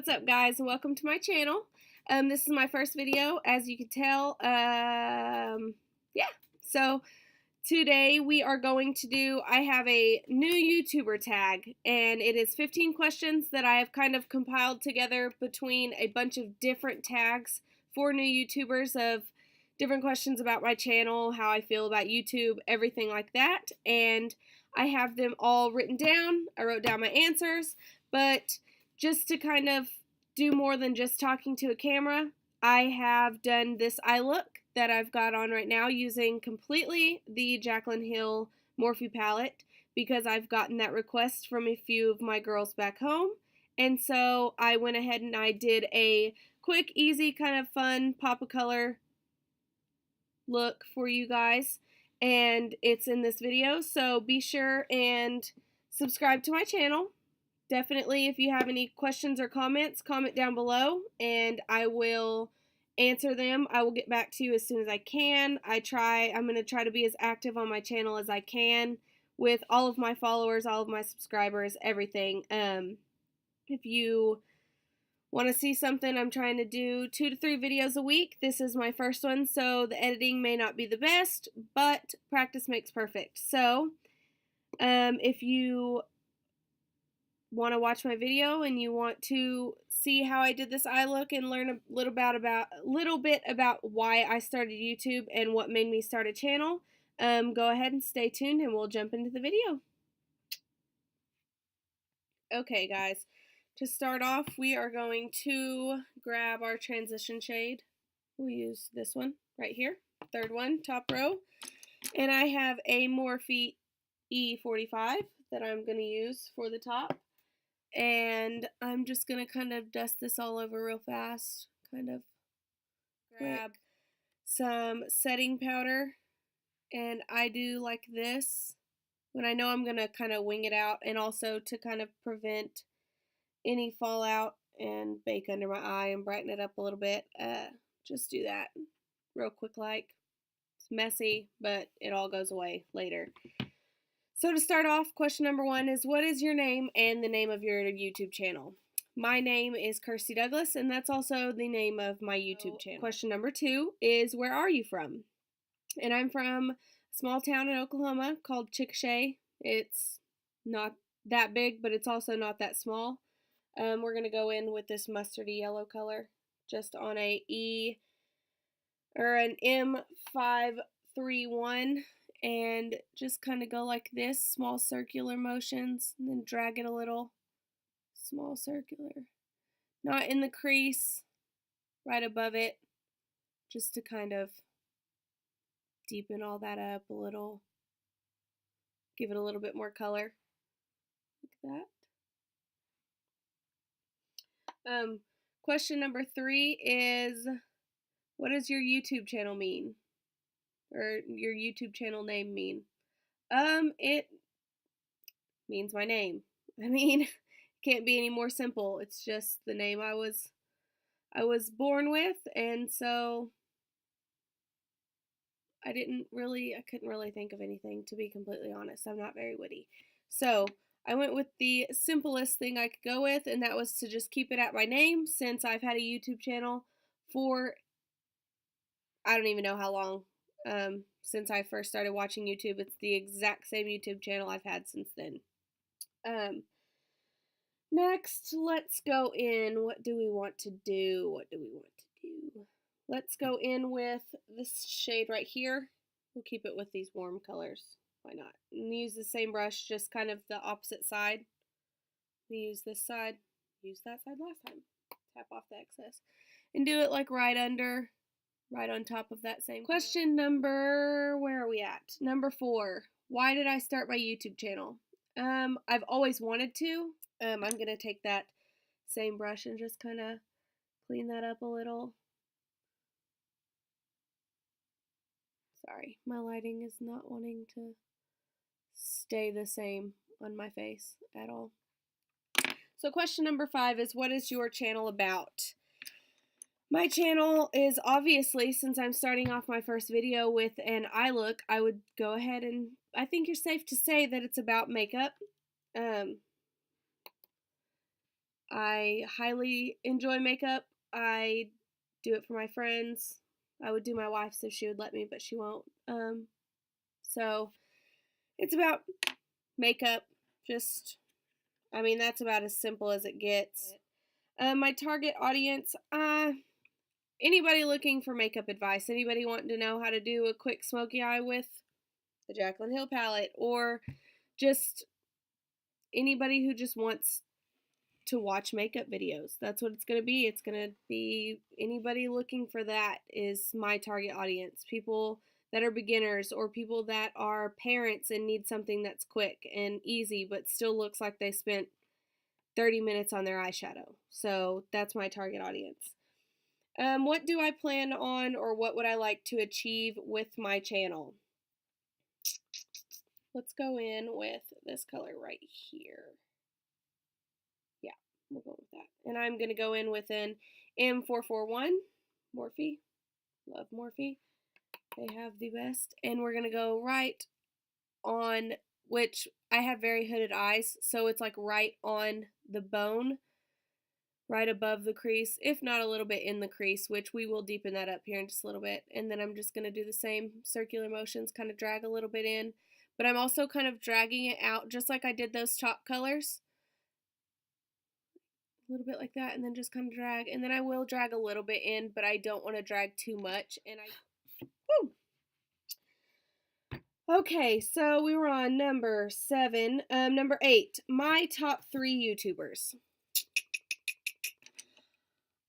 What's up, guys, and welcome to my channel. This is my first video, as you can tell. So today we are going to do, I have a new YouTuber tag, and it is 15 questions that I have kind of compiled together between a bunch of different tags for new YouTubers of different questions about my channel, how I feel about YouTube, everything like that. And I have them all written down. I wrote down my answers, but just to kind of do more than just talking to a camera, I have done this eye look that I've got on right now using completely the Jaclyn Hill Morphe palette because I've gotten that request from a few of my girls back home. And so I went ahead and I did a quick, easy, kind of fun pop of color look for you guys. And it's in this video, so be sure and subscribe to my channel. Definitely, if you have any questions or comments, comment down below, and I will answer them. I will get back to you as soon as I can. I'm going to try to be as active on my channel as I can with all of my followers, all of my subscribers, everything. If you want to see something, I'm trying to do 2 to 3 videos a week. This is my first one, so the editing may not be the best, but practice makes perfect. So, if you want to watch my video and you want to see how I did this eye look and learn a little bit about why I started YouTube and what made me start a channel, go ahead and stay tuned and we'll jump into the video. Okay, guys, to start off, we are going to grab our transition shade. We'll use this one right here, third one, top row, and I have a Morphe E45 that I'm going to use for the top. And I'm just going to kind of dust this all over real fast, kind of grab some setting powder, and I do like this when I know I'm going to kind of wing it out, and also to kind of prevent any fallout and bake under my eye and brighten it up a little bit. Just do that real quick like. It's messy, but it all goes away later. So to start off, question number 1 is, what is your name and the name of your YouTube channel? My name is Kirsty Douglas, and that's also the name of my YouTube channel. Question number 2 is, where are you from? And I'm from a small town in Oklahoma called Chickasha. It's not that big, but it's also not that small. We're going to go in with this mustardy yellow color, just on an M531. And just kind of go like this, small circular motions, and then drag it a little, small circular, not in the crease, right above it, just to kind of deepen all that up a little, give it a little bit more color, like that. Question number 3 is, what does your YouTube channel mean? Or your YouTube channel name mean? It means my name. I mean, it can't be any more simple. It's just the name I was born with, and so I couldn't really think of anything, to be completely honest. I'm not very witty. So I went with the simplest thing I could go with, and that was to just keep it at my name, since I've had a YouTube channel for, I don't even know how long. Since I first started watching YouTube. It's the exact same YouTube channel I've had since then. Next, let's go in. What do we want to do? Let's go in with this shade right here. We'll keep it with these warm colors. Why not? And use the same brush, just kind of the opposite side. We use this side. Use that side last time. Tap off the excess. And do it like right on top of that same. Question number, where are we at? Number 4. Why did I start my YouTube channel? I've always wanted to. I'm going to take that same brush and just kind of clean that up a little. Sorry, my lighting is not wanting to stay the same on my face at all. So question number 5 is, what is your channel about? My channel is obviously, since I'm starting off my first video with an eye look, I would go ahead and, I think you're safe to say that it's about makeup. I highly enjoy makeup. I do it for my friends. I would do my wife's if she would let me, but she won't. So it's about makeup. Just, I mean, that's about as simple as it gets. My target audience, anybody looking for makeup advice, anybody wanting to know how to do a quick smoky eye with the Jaclyn Hill palette, or just anybody who just wants to watch makeup videos. That's what it's going to be. It's going to be anybody looking for that is my target audience. People that are beginners or people that are parents and need something that's quick and easy but still looks like they spent 30 minutes on their eyeshadow. So that's my target audience. What do I plan on, or what would I like to achieve with my channel? Let's go in with this color right here. Yeah, we'll go with that. And I'm going to go in with an M441 Morphe. Love Morphe. They have the best. And we're going to go right on, which I have very hooded eyes, so it's like right on the bone, right above the crease, if not a little bit in the crease, which we will deepen that up here in just a little bit. And then I'm just going to do the same circular motions, kind of drag a little bit in. But I'm also kind of dragging it out just like I did those top colors. A little bit like that, and then just kind of drag. And then I will drag a little bit in, but I don't want to drag too much. And woo! Okay, so we were on number 7. Number 8, my top 3 YouTubers.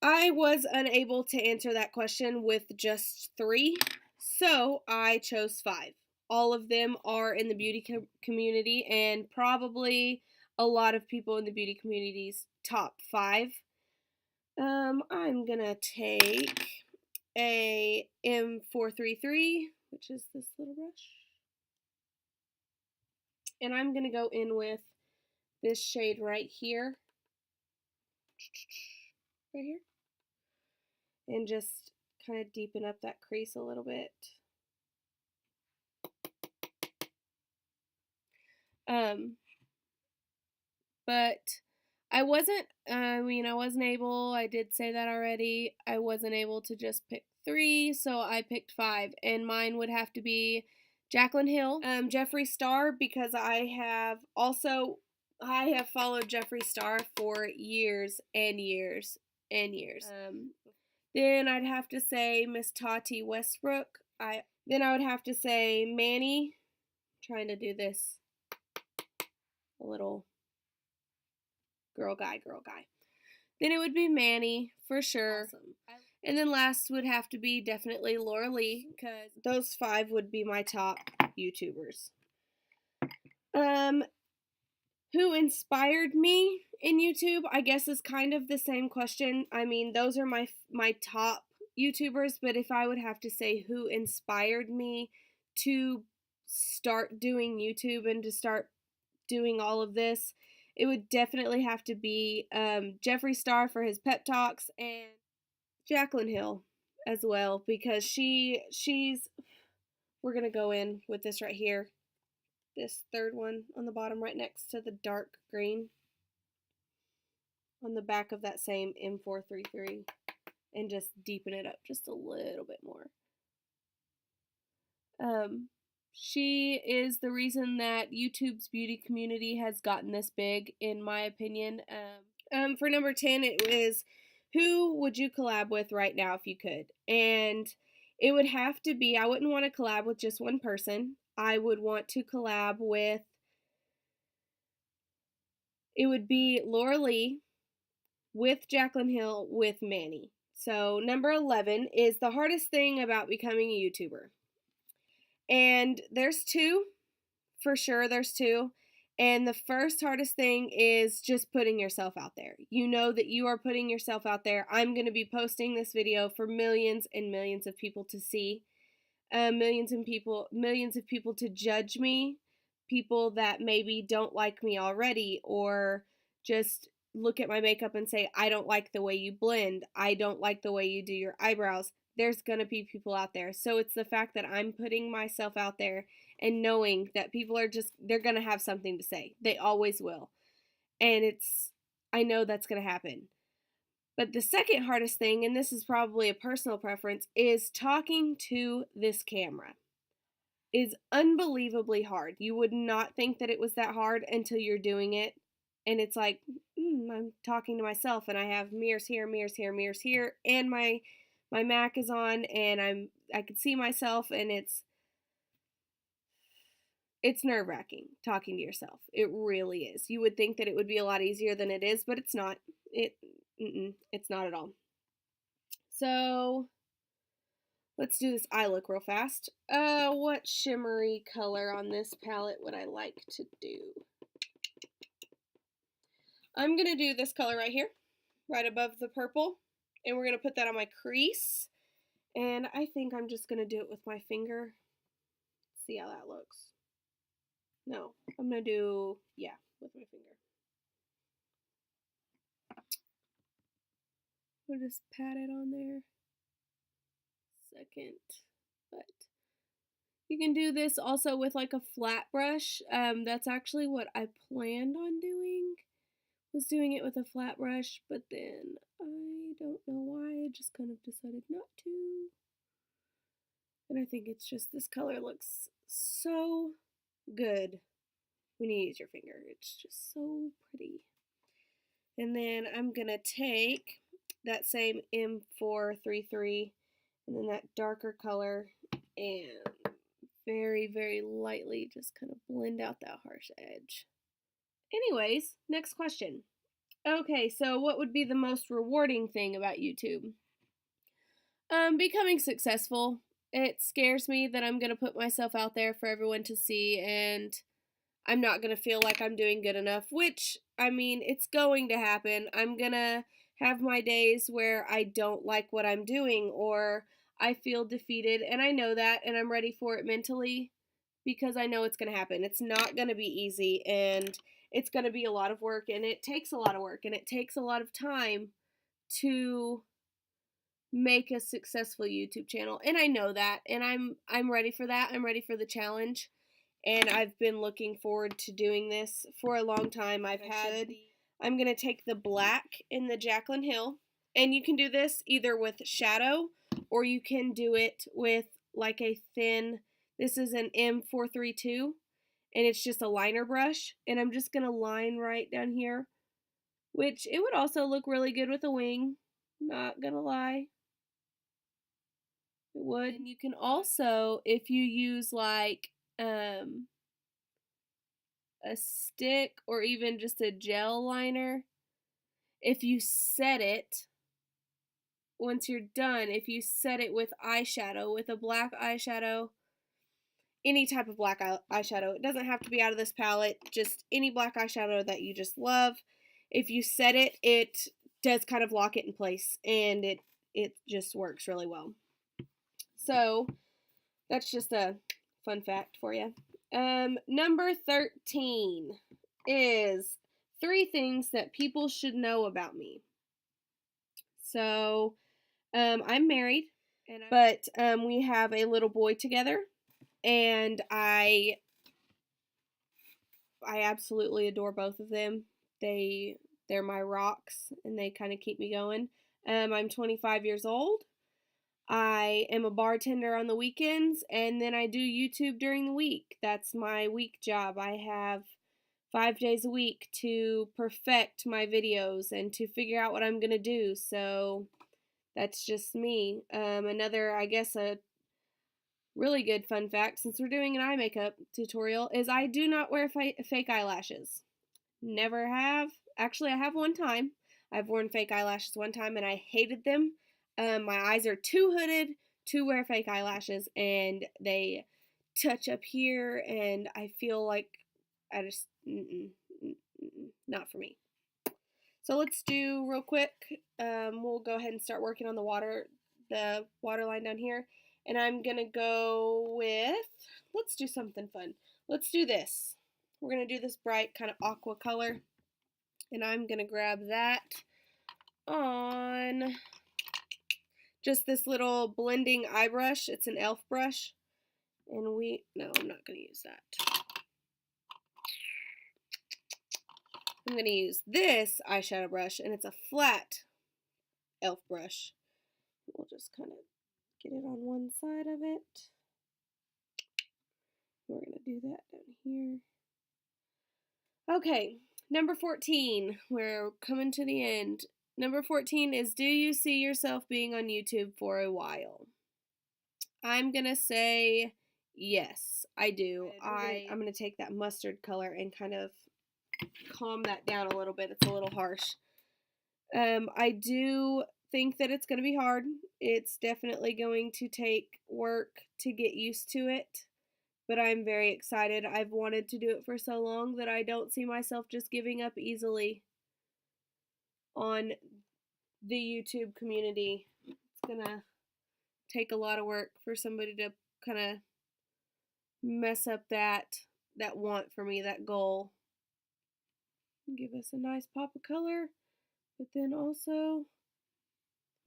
I was unable to answer that question with just 3, so I chose 5. All of them are in the beauty community, and probably a lot of people in the beauty community's top 5. I'm gonna take a M433, which is this little brush. And I'm going to go in with this shade right here. Right here. And just kind of deepen up that crease a little bit. But I wasn't able, I did say that already, I wasn't able to just pick 3, so I picked 5. And mine would have to be Jaclyn Hill, Jeffree Star, because I have followed Jeffree Star for years and years and years. Then I'd have to say Miss Tati Westbrook. Then I would have to say Manny. I'm trying to do this a little girl guy. Then it would be Manny for sure. Awesome. And then last would have to be definitely Laura Lee, because those 5 would be my top YouTubers. Who inspired me in YouTube, I guess, is kind of the same question. I mean, those are my top YouTubers, but if I would have to say who inspired me to start doing YouTube and to start doing all of this, it would definitely have to be Jeffree Star for his pep talks, and Jaclyn Hill as well, because she's, we're going to go in with this right here, this third one on the bottom right next to the dark green on the back of that same M433, and just deepen it up just a little bit more. She is the reason that YouTube's beauty community has gotten this big, in my opinion. For number 10, it was, who would you collab with right now if you could? And it would have to be, I wouldn't want to collab with just one person. I would want to collab with, it would be Laura Lee with Jaclyn Hill with Manny. So number 11 is the hardest thing about becoming a YouTuber. And there's 2, for sure there's 2. And the first hardest thing is just putting yourself out there. You know that you are putting yourself out there. I'm going to be posting this video for millions and millions of people to see. Millions of people to judge me. People that maybe don't like me already, or just look at my makeup and say, I don't like the way you blend. I don't like the way you do your eyebrows. There's going to be people out there. So it's the fact that I'm putting myself out there and knowing that people are they're going to have something to say. They always will. And I know that's going to happen. But the second hardest thing, and this is probably a personal preference, is talking to this camera. Is unbelievably hard. You would not think that it was that hard until you're doing it. And it's like, I'm talking to myself, and I have mirrors here, mirrors here, mirrors here, and my Mac is on, and I can see myself, and it's nerve-wracking talking to yourself. It really is. You would think that it would be a lot easier than it is, but it's not. It's not at all. So let's do this eye look real fast. What shimmery color on this palette would I like to do? I'm going to do this color right here, right above the purple, and we're going to put that on my crease. And I think I'm just going to do it with my finger. See how that looks. No, I'm going to do, yeah, with my finger. We'll just pat it on there. Second, but you can do this also with like a flat brush. That's actually what I planned on doing, was doing it with a flat brush, but then I don't know why, I just kind of decided not to. And I think it's just, this color looks so good when you use your finger. It's just so pretty. And then I'm gonna take that same M433 and then that darker color and very, very lightly just kind of blend out that harsh edge. Anyways, next question. Okay, so what would be the most rewarding thing about YouTube? Becoming successful. It scares me that I'm going to put myself out there for everyone to see, and I'm not going to feel like I'm doing good enough, which, I mean, it's going to happen. I'm going to have my days where I don't like what I'm doing, or I feel defeated, and I know that, and I'm ready for it mentally, because I know it's going to happen. It's not going to be easy, and it's going to be a lot of work, and it takes a lot of work, and it takes a lot of time to make a successful YouTube channel, and I know that, and I'm ready for that. I'm ready for the challenge, and I've been looking forward to doing this for a long time. I'm going to take the black in the Jaclyn Hill, and you can do this either with shadow, or you can do it with like a thin, this is an M432, and it's just a liner brush, and I'm just going to line right down here, which it would also look really good with a wing, not going to lie. It would. And you can also, if you use like a stick or even just a gel liner, if you set it, once you're done, if you set it with eyeshadow, with a black eyeshadow, any type of black eyeshadow, it doesn't have to be out of this palette, just any black eyeshadow that you just love, if you set it, it does kind of lock it in place, and it just works really well. So that's just a fun fact for you. Number 13 is 3 things that people should know about me. So I'm married, but we have a little boy together, and I absolutely adore both of them. They're my rocks, and they kind of keep me going. I'm 25 years old. I am a bartender on the weekends, and then I do YouTube during the week. That's my week job. I have 5 days a week to perfect my videos and to figure out what I'm going to do. So that's just me. Another, I guess, a really good fun fact, since we're doing an eye makeup tutorial, is I do not wear fake eyelashes. Never have. Actually, I have one time. I've worn fake eyelashes one time, and I hated them. My eyes are too hooded to wear fake eyelashes, and they touch up here, and I feel like I just, not for me. So let's do real quick, we'll go ahead and start working on the water line down here, and I'm going to go with, let's do something fun. Let's do this. We're going to do this bright kind of aqua color, and I'm going to grab that on just this little blending eye brush. It's an e.l.f. brush. And no, I'm not going to use that. I'm going to use this eyeshadow brush, and it's a flat e.l.f. brush. We'll just kind of get it on one side of it. We're going to do that down here. Okay, number 14. We're coming to the end. Number 14 is, do you see yourself being on YouTube for a while? I'm going to say yes, I do. I'm going to take that mustard color and kind of calm that down a little bit. It's a little harsh. I do think that it's going to be hard. It's definitely going to take work to get used to it, but I'm very excited. I've wanted to do it for so long that I don't see myself just giving up easily on the YouTube community. It's going to take a lot of work for somebody to kind of mess up that want for me, that goal. Give us a nice pop of color, but then also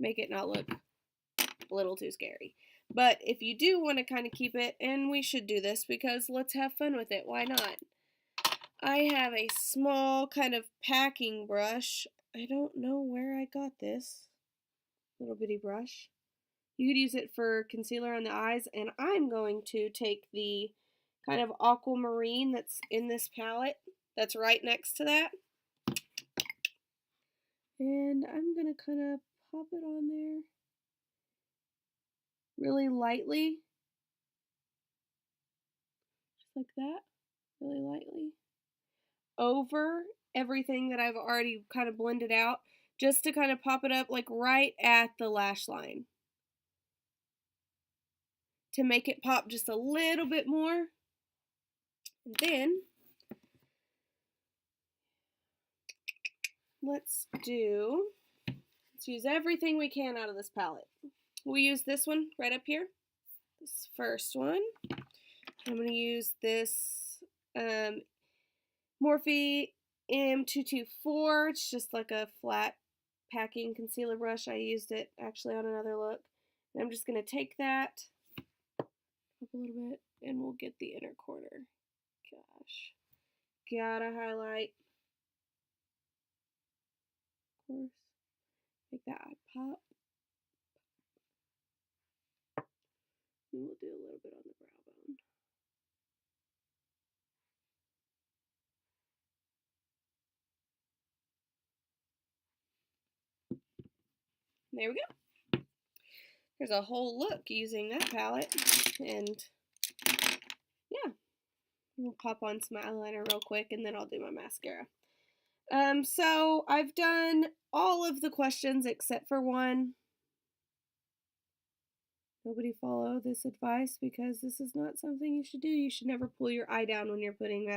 make it not look a little too scary. But if you do want to kind of keep it, and we should do this because let's have fun with it, why not? I have a small kind of packing brush. I don't know where I got this little bitty brush. You could use it for concealer on the eyes, and I'm going to take the kind of aquamarine that's in this palette that's right next to that. And I'm going to kind of pop it on there really lightly. Just like that. Really lightly. Over everything that I've already kind of blended out. Just to kind of pop it up like right at the lash line. To make it pop just a little bit more. And then let's use everything we can out of this palette. We use this one right up here. This first one. I'm going to use this Morphe M224. It's just like a flat packing concealer brush. I used it actually on another look. And I'm just going to take that up a little bit and we'll get the inner corner. Gosh. Gotta highlight. Of course. Make that eye pop. And we'll do a little bit on the brow bone. There we go. There's a whole look using that palette. And yeah. We'll pop on some eyeliner real quick and then I'll do my mascara. So I've done all of the questions except for one. Nobody follow this advice because this is not something you should do. You should never pull your eye down when you're putting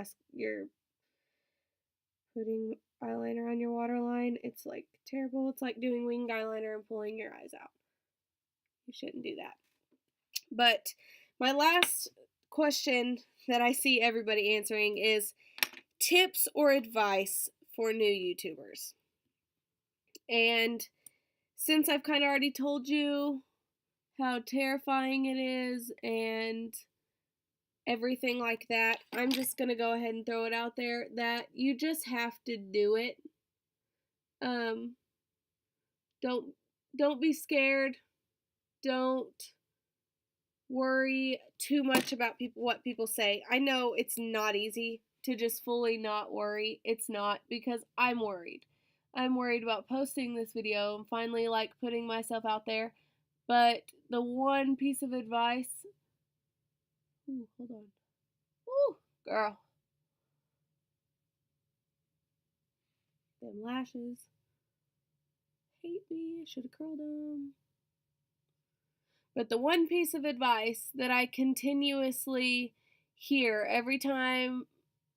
eyeliner on your waterline. It's like terrible. It's like doing winged eyeliner and pulling your eyes out. You shouldn't do that. But my last question that I see everybody answering is tips or advice for new YouTubers. And since I've kind of already told you how terrifying it is and everything like that, I'm just going to go ahead and throw it out there that you just have to do it. Don't be scared. Don't worry too much about what people say. I know it's not easy to just fully not worry. It's not, because I'm worried. I'm worried about posting this video and finally like putting myself out there. But the one piece of advice, ooh, hold on. Ooh, girl. Them lashes. Hate me. I should have curled them. But the one piece of advice that I continuously hear every time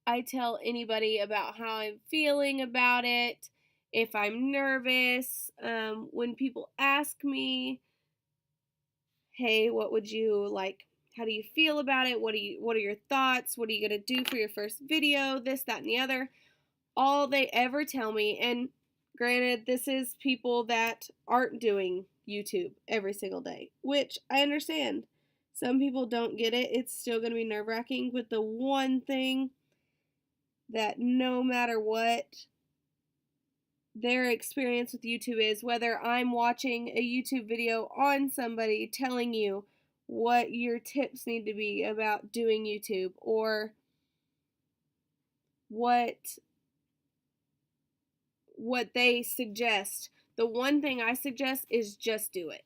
I tell anybody about how I'm feeling about it, if I'm nervous, when people ask me, hey, what would you like, how do you feel about it? What are your thoughts? What are you going to do for your first video? This, that, and the other. All they ever tell me, and granted, this is people that aren't doing YouTube every single day, which I understand. Some people don't get it. It's still going to be nerve-wracking, but the one thing that no matter what, their experience with YouTube is, whether I'm watching a YouTube video on somebody telling you what your tips need to be about doing YouTube, or what they suggest. The one thing I suggest is just do it.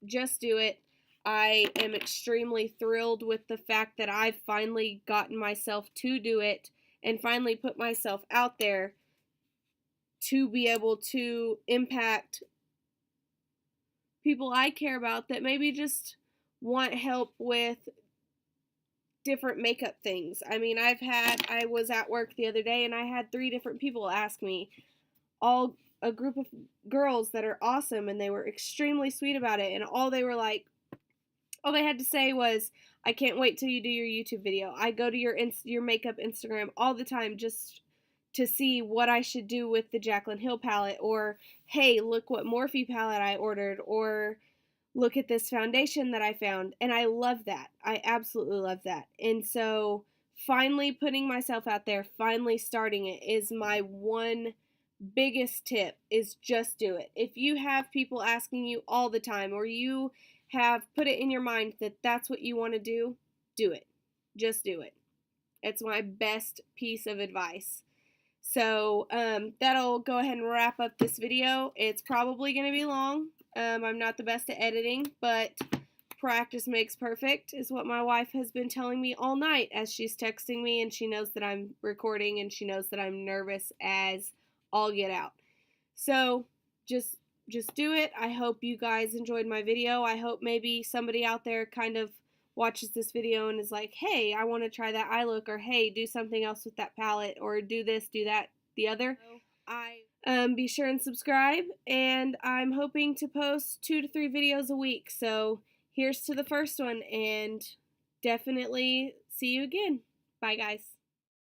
Just do it. I am extremely thrilled with the fact that I've finally gotten myself to do it and finally put myself out there to be able to impact people I care about that maybe just want help with different makeup things. I mean, I was at work the other day and I had 3 different people ask me, all a group of girls that are awesome, and they were extremely sweet about it, and all they had to say was, I can't wait till you do your YouTube video. I go to your makeup Instagram all the time just to see what I should do with the Jaclyn Hill palette, or hey, look what Morphe palette I ordered, or look at this foundation that I found. And I love that. I absolutely love that. And so finally putting myself out there, finally starting it, is my one biggest tip, is just do it. If you have people asking you all the time, or you have put it in your mind that that's what you want to do it. Just do it. It's my best piece of advice. So that'll go ahead and wrap up this video. It's probably going to be long. I'm not the best at editing, but practice makes perfect is what my wife has been telling me all night as she's texting me, and she knows that I'm recording, and she knows that I'm nervous as all get out. So just do it. I hope you guys enjoyed my video. I hope maybe somebody out there kind of watches this video and is like, hey, I want to try that eye look, or hey, do something else with that palette, or do this, do that, the other. Be sure and subscribe, and I'm hoping to post 2 to 3 videos a week. So here's to the first one, and definitely see you again. Bye, guys.